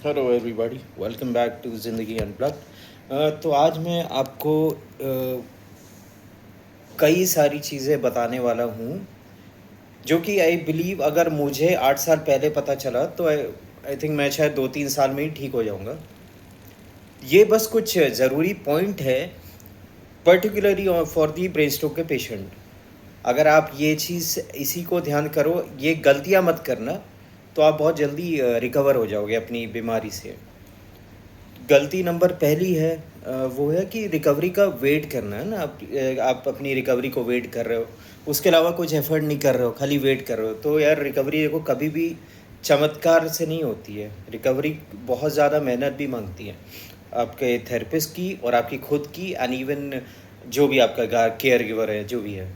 Hello everybody, welcome back to ज़िंदगी unplugged. तो आज मैं आपको कई सारी चीज़ें बताने वाला हूँ जो कि आई बिलीव अगर मुझे 8 साल पहले पता चला तो आई थिंक मैं शायद 2-3 साल में ही ठीक हो जाऊँगा। ये बस कुछ ज़रूरी पॉइंट है particularly for the brain stroke के पेशेंट। अगर आप ये चीज़ इसी को ध्यान करो, ये गलतियाँ मत करना, तो आप बहुत जल्दी रिकवर हो जाओगे अपनी बीमारी से। गलती नंबर पहली है वो है कि रिकवरी का वेट करना है ना। आप अपनी रिकवरी को वेट कर रहे हो, उसके अलावा कुछ एफर्ट नहीं कर रहे हो, खाली वेट कर रहे हो। तो यार रिकवरी देखो कभी भी चमत्कार से नहीं होती है। रिकवरी बहुत ज़्यादा मेहनत भी मांगती है, आपके थेरेपिस्ट की और आपकी खुद की, एंड इवन जो भी आपका केयर गिवर है, जो भी है,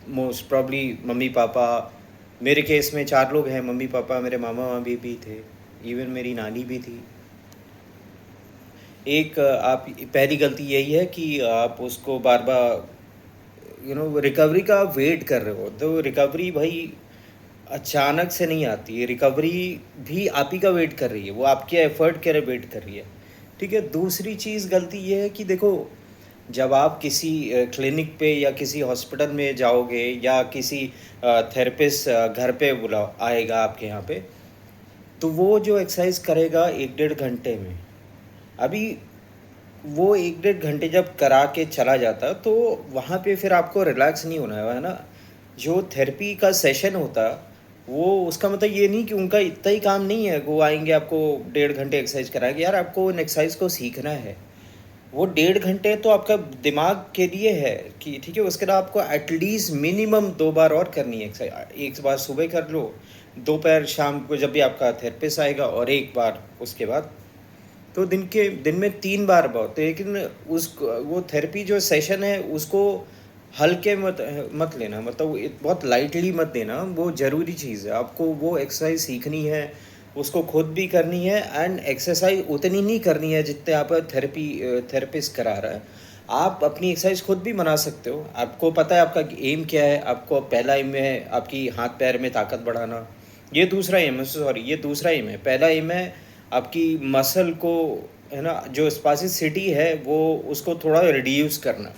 मोस्ट प्रॉब्ली मम्मी पापा। मेरे केस में 4 लोग हैं, मम्मी पापा, मेरे मामा मामी भी थे, इवन मेरी नानी भी थी। एक आप पहली गलती यही है कि आप उसको बार बार रिकवरी का वेट कर रहे हो। तो रिकवरी भाई अचानक से नहीं आती है। रिकवरी भी आप ही का वेट कर रही है, वो आपके एफर्ट के वेट कर रही है। ठीक है। दूसरी चीज़ गलती ये है कि देखो, जब आप किसी क्लिनिक पे या किसी हॉस्पिटल में जाओगे या किसी थेरेपिस्ट घर पे बुला आएगा आपके यहाँ पे, तो वो जो एक्सरसाइज करेगा 1-1.5 घंटे में, अभी वो 1-1.5 घंटे जब करा के चला जाता तो वहाँ पे फिर आपको रिलैक्स नहीं होना है ना। जो थेरेपी का सेशन होता, वो उसका मतलब ये नहीं कि उनका इतना ही काम नहीं है, वो आएंगे आपको 1.5 घंटे एक्सरसाइज कराएंगे। यार आपको उन एक्सरसाइज को सीखना है। वो 1.5 घंटे तो आपका दिमाग के लिए है कि ठीक है, उसके बाद आपको एटलीस्ट मिनिमम 2 बार और करनी है एक्सरसाइज। एक बार सुबह कर लो, दोपहर शाम को जब भी आपका थेरेपिस्ट आएगा, और एक बार उसके बाद। तो दिन में 3 बार बहुत, लेकिन उस वो थेरेपी जो सेशन है उसको हल्के मत मत लेना, मतलब बहुत लाइटली मत देना। वो ज़रूरी चीज़ है, आपको वो एक्सरसाइज सीखनी है, उसको खुद भी करनी है। एंड एक्सरसाइज उतनी नहीं करनी है जितने आप थेरेपिस्ट करा रहा है। आप अपनी एक्सरसाइज खुद भी बना सकते हो। आपको पता है आपका एम क्या है। आपको पहला एम है आपकी हाथ पैर में ताकत बढ़ाना, ये दूसरा एम है, सॉरी ये दूसरा एम है। पहला एम है आपकी मसल को, है ना, जो स्पासिसिटी है वो उसको थोड़ा रिड्यूस करना।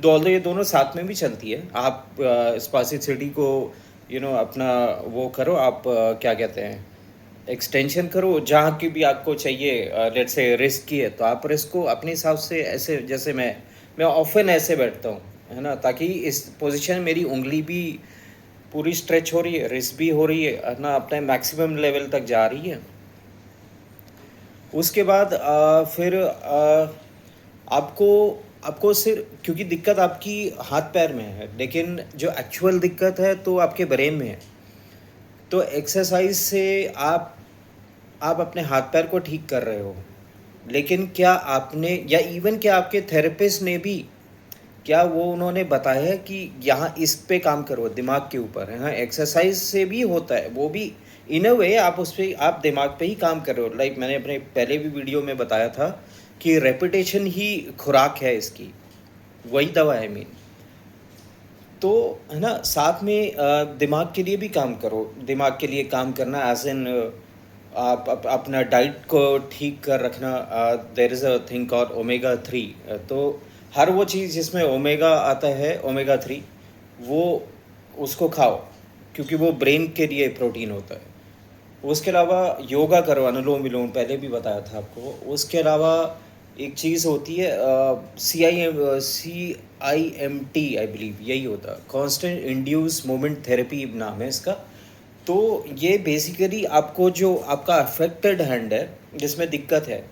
ऑल्दो ये दोनों साथ में भी चलती है। आप स्पासिसिटी को अपना वो करो, आप क्या कहते हैं, एक्सटेंशन करो जहाँ की भी आपको चाहिए। लेट से रिस्क की है तो आप रिस्क को अपने हिसाब से, ऐसे जैसे मैं ऑफन ऐसे बैठता हूँ, है ना, ताकि इस पोजीशन में मेरी उंगली भी पूरी स्ट्रेच हो रही है, रिस्क भी हो रही है ना, अपने मैक्सिमम लेवल तक जा रही है। उसके बाद फिर आपको आपको सिर्फ, क्योंकि दिक्कत आपकी हाथ पैर में है, लेकिन जो एक्चुअल दिक्कत है तो आपके ब्रेन में है। तो एक्सरसाइज से आप अपने हाथ पैर को ठीक कर रहे हो, लेकिन क्या आपने, या इवन क्या आपके थेरेपिस्ट ने भी, क्या वो उन्होंने बताया है कि यहाँ इस पे काम करो, दिमाग के ऊपर है। हाँ, एक्सरसाइज से भी होता है वो भी। इन अ वे आप उस पर, आप दिमाग पे ही काम कर रहे हो। लाइक मैंने अपने पहले भी वीडियो में बताया था कि रेपिटेशन ही खुराक है इसकी, वही दवा है मेन। तो है ना, साथ में दिमाग के लिए भी काम करो। दिमाग के लिए काम करना एज एन, आप अपना डाइट को ठीक कर रखना। There is a thing called omega 3। तो हर वो चीज़ जिसमें ओमेगा आता है, ओमेगा 3, वो उसको खाओ, क्योंकि वो ब्रेन के लिए प्रोटीन होता है। उसके अलावा योगा करो, अनुलोम विलोम, पहले भी बताया था आपको। उसके अलावा एक चीज़ होती है CIMT, आई बिलीव यही होता है, कॉन्स्टेंट इंड्यूस मोमेंट थेरेपी नाम है इसका। तो ये बेसिकली आपको, जो आपका अफेक्टेड हैंड है जिसमें दिक्कत है,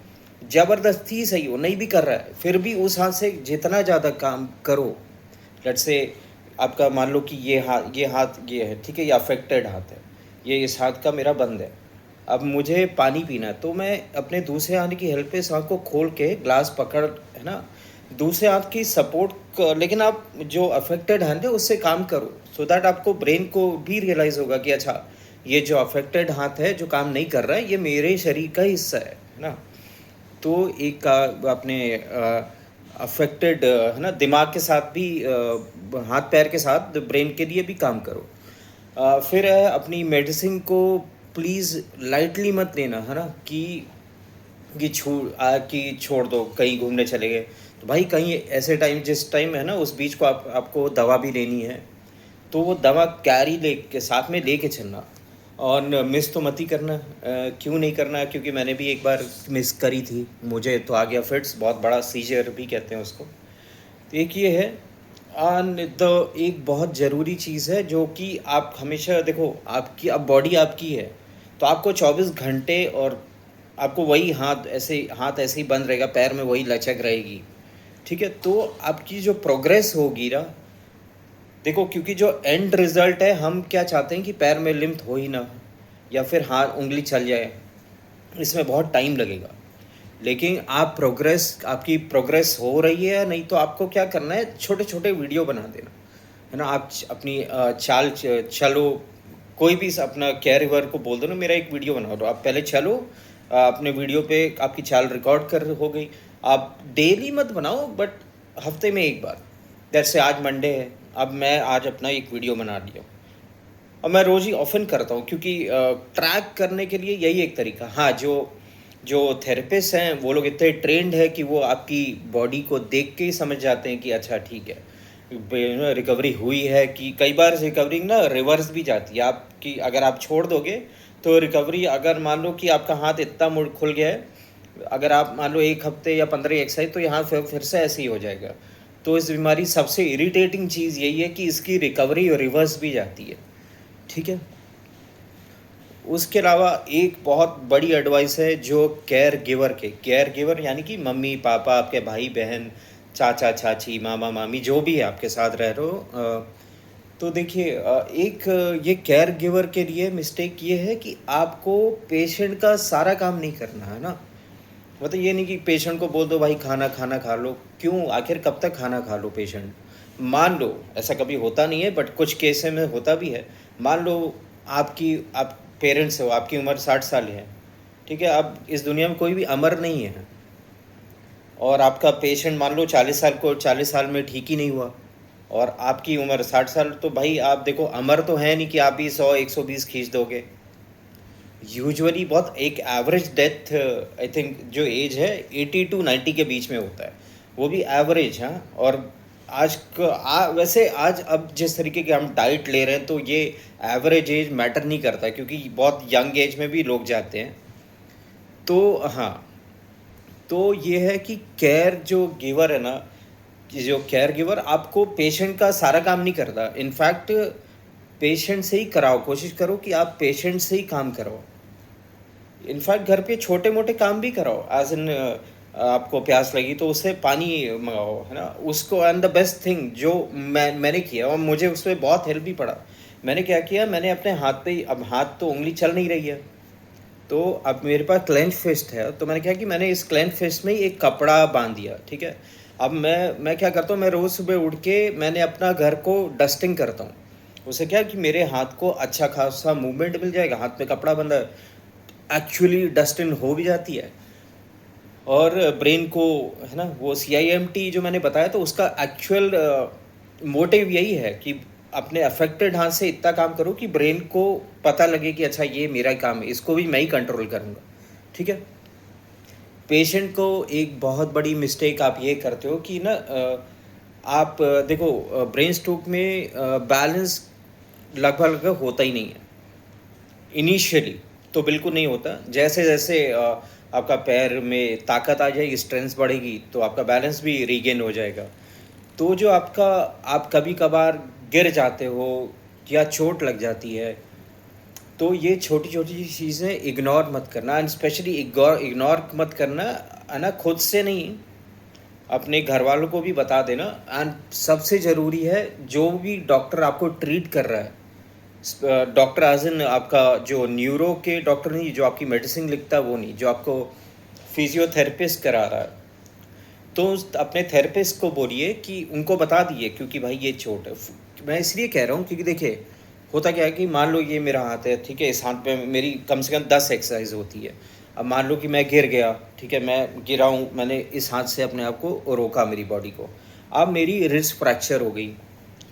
ज़बरदस्ती सही हो नहीं भी कर रहा है, फिर भी उस हाथ से जितना ज़्यादा काम करो। लेट्स से आपका मान लो कि ये हाथ ये है, ठीक है, ये अफेक्टेड हाथ है, ये इस हाथ का मेरा बंद है। अब मुझे पानी पीना है तो मैं अपने दूसरे हाथ की हेल्प से इस हाथ को खोल के ग्लास पकड़, है ना, दूसरे हाथ की सपोर्ट लेकिन आप जो अफेक्टेड हैंड है उससे काम करो, सो दैट आपको ब्रेन को भी रियलाइज़ होगा कि अच्छा, ये जो अफेक्टेड हाथ है जो काम नहीं कर रहा है, ये मेरे शरीर का हिस्सा है ना। तो एक अपने अफेक्टेड, है ना, दिमाग के साथ भी, हाथ पैर के साथ ब्रेन के लिए भी काम करो। फिर है अपनी मेडिसिन को प्लीज़ लाइटली मत लेना, है ना, कि छोड़ दो, कहीं घूमने चले गए। तो भाई कहीं ऐसे टाइम, जिस टाइम है ना उस बीच को आपको दवा भी लेनी है, तो वो दवा कैरी ले के साथ में लेके चलना। और मिस तो मत ही करना। क्यों नहीं करना? क्योंकि मैंने भी एक बार मिस करी थी, मुझे तो आ गया फिट्स, बहुत बड़ा सीजर भी कहते हैं उसको। तो एक ये है। तो एक बहुत ज़रूरी चीज़ है जो कि आप हमेशा देखो, आपकी अब बॉडी आपकी है, तो आपको 24 घंटे और आपको वही हाथ ऐसे ही बंद रहेगा, पैर में वही लचक रहेगी, ठीक है। तो आपकी जो प्रोग्रेस होगी ना, देखो, क्योंकि जो एंड रिजल्ट है, हम क्या चाहते हैं कि पैर में लिम्फ हो ही ना, या फिर हाथ उंगली चल जाए, इसमें बहुत टाइम लगेगा। लेकिन आपकी प्रोग्रेस हो रही है या नहीं, तो आपको क्या करना है, छोटे छोटे वीडियो बना देना, है ना। आप अपनी चलो, कोई भी अपना कैरियर को बोल दो ना, मेरा एक वीडियो बना दो, आप पहले चलो, अपने वीडियो पे आपकी चाल रिकॉर्ड कर हो गई। आप डेली मत बनाओ, बट हफ्ते में एक बार, जैसे आज मंडे है, अब मैं आज अपना एक वीडियो बना लिया, और मैं रोज़ ही ऑफन करता हूँ, क्योंकि ट्रैक करने के लिए यही एक तरीका। हाँ, जो जो थेरेपिस्ट हैं वो लोग इतने ट्रेंड है कि वो आपकी बॉडी को देख के ही समझ जाते हैं कि अच्छा ठीक है, रिकवरी हुई है। कि कई बार रिकवरी ना रिवर्स भी जाती है आपकी, अगर आप छोड़ दोगे तो रिकवरी, अगर मान लो कि आपका हाथ इतना मुड़ खुल गया है, अगर आप मान लो 1 हफ्ते या 15 एक्सरसाइज, तो यहाँ फिर से ऐसे ही हो जाएगा। तो इस बीमारी सबसे इरिटेटिंग चीज़ यही है कि इसकी रिकवरी रिवर्स भी जाती है, ठीक है। उसके अलावा एक बहुत बड़ी एडवाइस है जो केयर गिवर यानी कि मम्मी पापा, आपके भाई बहन, चाचा चाची, मामा मामी, जो भी है आपके साथ रह रहे हो। तो देखिए, ये केयर गिवर के लिए मिस्टेक ये है कि आपको पेशेंट का सारा काम नहीं करना है ना। मतलब ये नहीं कि पेशेंट को बोल दो भाई खाना खाना खा लो। क्यों? आखिर कब तक खाना खा लो पेशेंट? मान लो, ऐसा कभी होता नहीं है, बट कुछ केस में होता भी है। मान लो आप पेरेंट्स हो, आपकी उम्र 60 साल है, ठीक है। अब इस दुनिया में कोई भी अमर नहीं है, और आपका पेशेंट मान लो 40 साल में ठीक ही नहीं हुआ, और आपकी उम्र 60 साल, तो भाई आप देखो, अमर तो है नहीं कि आप भी 100 120 खींच दोगे। यूजुअली बहुत एक एवरेज डेथ, आई थिंक जो एज है 80 to 90 के बीच में होता है, वो भी एवरेज। हाँ, और वैसे आज अब जिस तरीके की हम डाइट ले रहे हैं, तो ये एवरेज एज मैटर नहीं करता, क्योंकि बहुत यंग एज में भी लोग जाते हैं। तो हाँ, तो ये है कि केयर जो गिवर है ना, कि जो केयर गिवर आपको पेशेंट का सारा काम नहीं करता। इनफैक्ट पेशेंट से ही कराओ, कोशिश करो कि आप पेशेंट से ही काम कराओ। इनफैक्ट घर पे छोटे मोटे काम भी कराओ, एज इन आपको प्यास लगी तो उससे पानी मंगाओ, है ना उसको। एंड द बेस्ट थिंग जो मैंने किया, और मुझे उसमें बहुत हेल्प भी पड़ा, मैंने क्या किया, मैंने अपने हाथ पे ही, अब हाथ तो उंगली चल नहीं रही है, तो अब मेरे पास क्लेंच फिस्ट है, तो मैंने क्या कि मैंने इस क्लेंच फिस्ट में ही एक कपड़ा बांध दिया, ठीक है। अब मैं क्या करता हूँ, मैं रोज़ सुबह उठ के मैंने अपना घर को डस्टिंग करता हूँ। उससे क्या कि मेरे हाथ को अच्छा खासा मूवमेंट मिल जाएगा, हाथ में कपड़ा बंधा एक्चुअली डस्टिन हो भी जाती है। और ब्रेन को, है ना, वो CIMT जो मैंने बताया, तो उसका एक्चुअल मोटिव यही है कि अपने अफेक्टेड हाथ से इतना काम करो कि ब्रेन को पता लगे कि अच्छा ये मेरा काम है, इसको भी मैं ही कंट्रोल करूँगा, ठीक है। पेशेंट को एक बहुत बड़ी मिस्टेक आप ये करते हो कि ना, आप देखो, ब्रेन स्ट्रोक में बैलेंस लगभग होता ही नहीं है इनिशियली, तो बिल्कुल नहीं होता। जैसे जैसे आपका पैर में ताकत आ जाएगी, स्ट्रेंथ बढ़ेगी, तो आपका बैलेंस भी रीगेन हो जाएगा। तो जो आप कभी कभार गिर जाते हो या चोट लग जाती है, तो ये छोटी छोटी चीज़ें इग्नोर मत करना, एंड स्पेशली इग्नोर मत करना, है ना, खुद से नहीं, अपने घर वालों को भी बता देना। एंड सबसे ज़रूरी है, जो भी डॉक्टर आपको ट्रीट कर रहा है, डॉक्टर आजन आपका जो न्यूरो के डॉक्टर नहीं, जो आपकी मेडिसिन लिखता है वो नहीं, जो आपको फिजियोथेरेपिस्ट करा रहा है, तो अपने थेरेपिस्ट को बोलिए कि उनको बता दिए, क्योंकि भाई ये चोट है। मैं इसलिए कह रहा हूँ क्योंकि देखिए, होता क्या है कि मान लो ये मेरा हाथ है, ठीक है, इस हाथ पे मेरी कम से कम 10 एक्सरसाइज होती है। अब मान लो कि मैं गिर गया, ठीक है, मैं गिरा हूँ, मैंने इस हाथ से अपने आप को रोका, मेरी बॉडी को, अब मेरी रिस्ट फ्रैक्चर हो गई,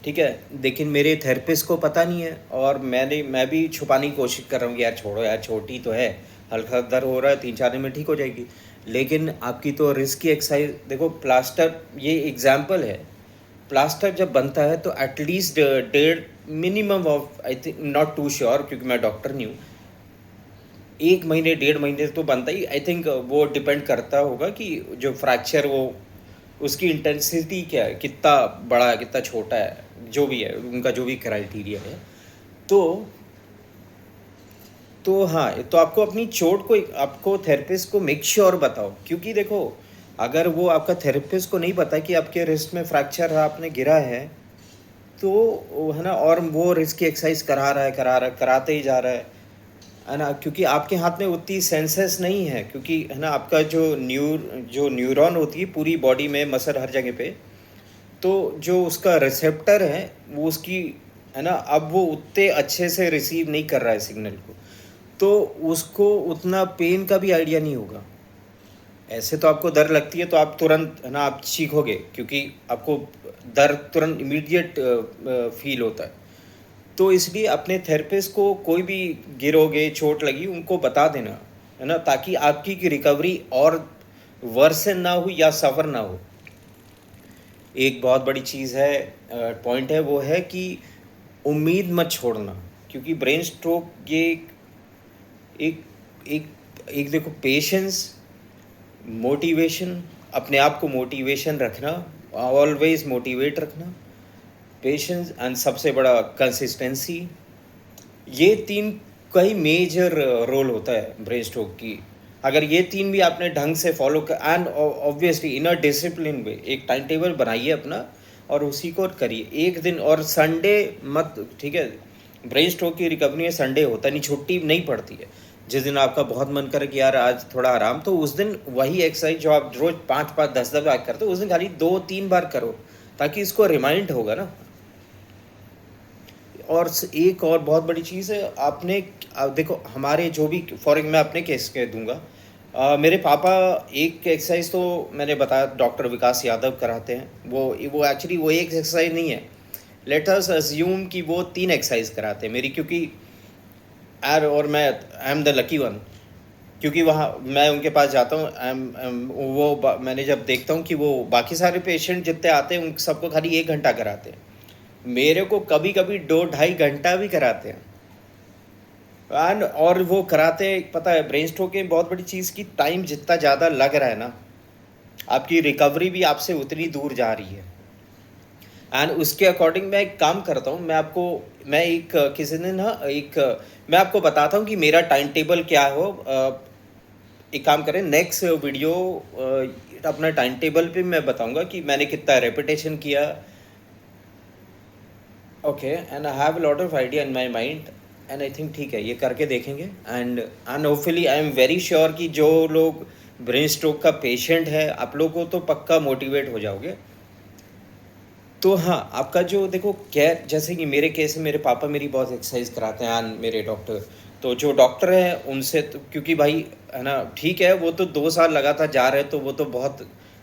ठीक है? लेकिन मेरे थेरेपिस्ट को पता नहीं है और मैं भी छुपाने की कोशिश कर रहा हूँ कि यार छोड़ो यार, छोटी तो है, हल्का दर्द हो रहा है, 3-4 दिन में ठीक हो जाएगी। लेकिन आपकी तो रिस्क की एक्सरसाइज देखो, प्लास्टर ये एग्ज़ाम्पल है। प्लास्टर जब बनता है तो एटलीस्ट डेढ़ minimum of, I think, not too sure क्योंकि मैं डॉक्टर नहीं हूँ, 1 महीने, 1.5 महीने तो बनता ही, आई थिंक। वो डिपेंड करता होगा कि जो फ्रैक्चर वो उसकी इंटेंसिटी क्या है, कितना बड़ा है, कितना छोटा है, जो भी है, उनका जो भी क्राइटेरिया है। तो हाँ, तो आपको अपनी चोट को, आपको थेरेपिस्ट को मेक श्योर बताओ, क्योंकि देखो, अगर वो आपका थेरेपिस्ट को नहीं पता कि आपके रिस्ट में फ्रैक्चर है, आपने गिरा है, तो वो है ना, और वो रिस्क की एक्सरसाइज कराते ही जा रहा है ना, क्योंकि आपके हाथ में उतनी सेंसेस नहीं है, क्योंकि है ना, आपका जो न्यूरॉन होती है पूरी बॉडी में, मसल हर जगह पे, तो जो उसका रिसेप्टर है वो उसकी, है ना, अब वो उतने अच्छे से रिसीव नहीं कर रहा है सिग्नल को, तो उसको उतना पेन का भी आइडिया नहीं होगा। ऐसे तो आपको दर्द लगती है तो आप तुरंत, है ना, आप चीखोगे क्योंकि आपको दर्द तुरंत इमीडिएट फील होता है। तो इसलिए अपने थेरेपिस्ट को कोई भी गिरोगे, चोट लगी, उनको बता देना, है ना, ताकि आपकी की रिकवरी और वर्सन ना हो या सफ़र ना हो। एक बहुत बड़ी चीज़ है, पॉइंट है, वो है कि उम्मीद मत छोड़ना, क्योंकि ब्रेन स्ट्रोक ये एक एक एक देखो, पेशेंस, मोटिवेशन, अपने आप को मोटिवेशन रखना, ऑलवेज मोटिवेट रखना, पेशेंस एंड सबसे बड़ा कंसिस्टेंसी, ये 3 का ही मेजर रोल होता है ब्रेन स्ट्रोक की। अगर ये 3 भी आपने ढंग से फॉलो कर, and obviously in a discipline way, एक टाइम टेबल बनाइए अपना और उसी को करिए। एक दिन और संडे मत, ठीक है? ब्रेन स्ट्रोक की रिकवरी में संडे होता नहीं, छुट्टी नहीं पड़ती है। जिस दिन आपका बहुत मन करे कि यार आज थोड़ा आराम, तो उस दिन वही एक्सरसाइज जो आप रोज 5-5, 10-10 बार करते हो, उस दिन खाली 2-3 बार करो, ताकि इसको रिमाइंड होगा ना। और एक और बहुत बड़ी चीज़ है, आपने देखो, हमारे जो भी, फॉर मैं अपने केस के दूंगा, मेरे पापा, एक एक्सरसाइज तो मैंने बताया, डॉक्टर विकास यादव कराते हैं, वो एक्चुअली वो एक एक्सरसाइज नहीं है, लेट अस अज्यूम कि वो 3 एक्सरसाइज कराते हैं मेरी, क्योंकि और मैं I am the lucky one, क्योंकि वहाँ मैं उनके पास जाता हूँ, मैंने जब देखता हूँ कि वो बाकी सारे पेशेंट जितने आते हैं उन सबको खाली 1 घंटा कराते हैं, मेरे को कभी कभी 2-2.5 घंटा भी कराते हैं। और वो कराते हैं, पता है, ब्रेन स्ट्रोक की बहुत बड़ी चीज़ की, टाइम जितना ज़्यादा लग रहा है ना, आपकी रिकवरी भी आपसे उतनी दूर जा रही है। एंड उसके अकॉर्डिंग मैं एक काम करता हूँ, मैं एक किसी दिन ना, मैं आपको बताता हूँ कि मेरा टाइम टेबल क्या हो। एक काम करें, नेक्स्ट वीडियो अपना टाइम टेबल पे मैं बताऊंगा कि मैंने कितना रेपिटेशन किया। Okay, and I have a lot of idea in my mind, and I think ठीक है, ये करके देखेंगे। And hopefully I am very sure कि जो लोग ब्रेन स्ट्रोक का पेशेंट है, आप लोगों को तो पक्का मोटिवेट हो जाओगे। तो हाँ, आपका जो देखो केयर, जैसे कि मेरे केस में मेरे पापा मेरी बहुत एक्सरसाइज कराते हैं, एंड मेरे डॉक्टर, तो जो डॉक्टर हैं उनसे तो, क्योंकि भाई, है ना, ठीक है, वो तो 2 साल लगातार जा रहे, तो वो तो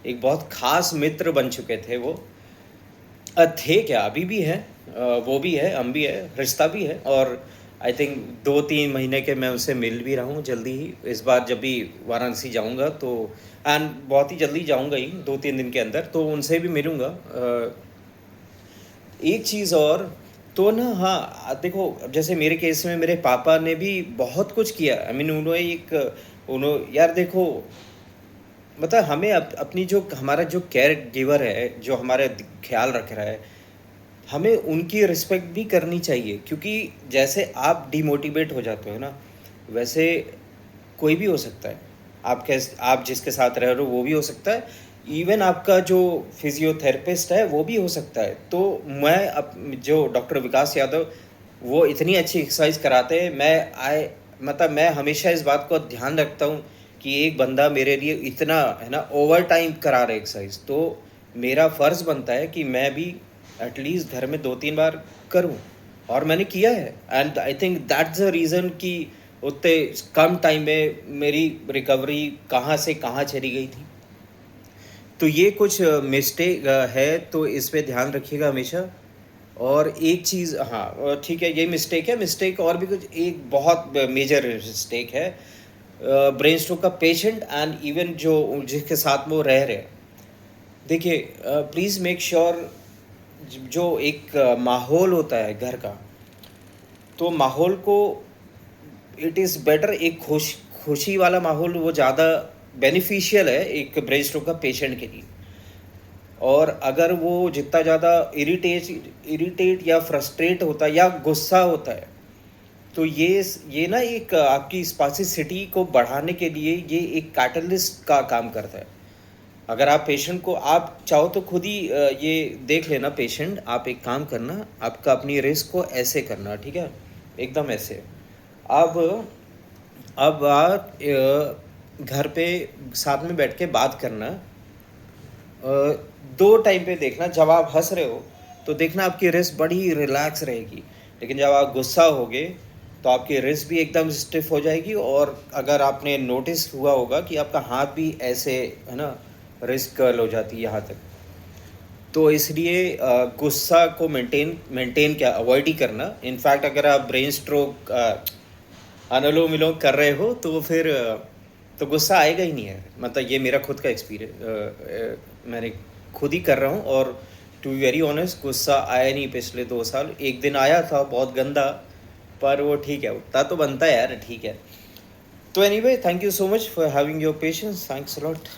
एक बहुत खास मित्र बन चुके थे वो। थे क्या, अभी भी हैं, वो भी है, हम भी है, रिश्ता भी है, और आई थिंक 2-3 महीने के मैं उनसे मिल भी रहा हूँ जल्दी ही, इस बार जब भी वाराणसी जाऊँगा तो, एंड बहुत ही जल्दी जाऊँगा ही, 2-3 दिन के अंदर, तो उनसे भी मिलूँगा। एक चीज़ और, तो ना, हाँ देखो, जैसे मेरे केस में मेरे पापा ने भी बहुत कुछ किया, आई मीन उन्होंने यार देखो, मतलब हमें अपनी जो हमारा जो केयर गिवर है, जो हमारा ख्याल रख रहा है, हमें उनकी रिस्पेक्ट भी करनी चाहिए, क्योंकि जैसे आप डिमोटिवेट हो जाते हो ना, वैसे कोई भी हो सकता है। आप जिसके साथ रह रहे हो वो भी हो सकता है, इवन आपका जो फिजियोथेरेपिस्ट है वो भी हो सकता है। तो जो डॉक्टर विकास यादव, वो इतनी अच्छी एक्सरसाइज कराते हैं, मतलब मैं हमेशा इस बात को ध्यान रखता हूँ कि एक बंदा मेरे लिए इतना, है ना, ओवर टाइम करा रहा है एक्सरसाइज, तो मेरा फ़र्ज़ बनता है कि मैं भी एटलीस्ट घर में 2-3 बार करूँ, और मैंने किया है। And I think that's the reason कि उतने कम टाइम में मेरी रिकवरी कहाँ से कहाँ चली गई थी। तो ये कुछ मिस्टेक है, तो इस पे ध्यान रखिएगा हमेशा। और एक चीज़, हाँ, ठीक है, ये मिस्टेक है। मिस्टेक और भी कुछ, एक बहुत मेजर मिस्टेक है ब्रेन स्ट्रोक का पेशेंट एंड इवन जो जिसके साथ में वो रह रहे हैं। देखिए, प्लीज़ मेक श्योर जो एक माहौल होता है घर का, तो माहौल को इट इज़ बेटर, एक खुशी वाला माहौल वो ज़्यादा बेनिफिशियल है एक ब्रेन स्ट्रोक का पेशेंट के लिए। और अगर वो जितना ज़्यादा इरिटेट या फ्रस्ट्रेट होता है या गुस्सा होता है, तो ये ना एक आपकी स्पासिसिटी को बढ़ाने के लिए ये एक कैटलिस्ट का काम करता है। अगर आप पेशेंट को, आप चाहो तो खुद ही ये देख लेना पेशेंट, आप एक काम करना, आपका अपनी रिस्क को ऐसे करना, ठीक है, एकदम ऐसे। अब आप घर पे साथ में बैठ के बात करना। दो टाइम पे देखना, जब आप हंस रहे हो तो देखना आपकी रिस्ट बड़ी रिलैक्स रहेगी, लेकिन जब आप गुस्सा होगे तो आपकी रिस्ट भी एकदम स्टिफ हो जाएगी। और अगर आपने नोटिस हुआ होगा कि आपका हाथ भी ऐसे, है ना, रिस्ट कर्ल हो जाती है यहाँ तक। तो इसलिए गुस्सा को मेंटेन क्या, अवॉइड ही करना। इनफैक्ट अगर आप ब्रेन स्ट्रोक अनुलोम विलोम कर रहे हो तो फिर तो गुस्सा आएगा ही नहीं है। मतलब ये मेरा खुद का एक्सपीरियंस, मैंने खुद ही कर रहा हूँ। और टू बी वेरी ऑनेस्ट, गुस्सा आया नहीं पिछले 2 साल। एक दिन आया था बहुत गंदा, पर वो ठीक है, उतना तो बनता है यार, ठीक है। तो anyway, thank you so much for having your patience, thanks a lot.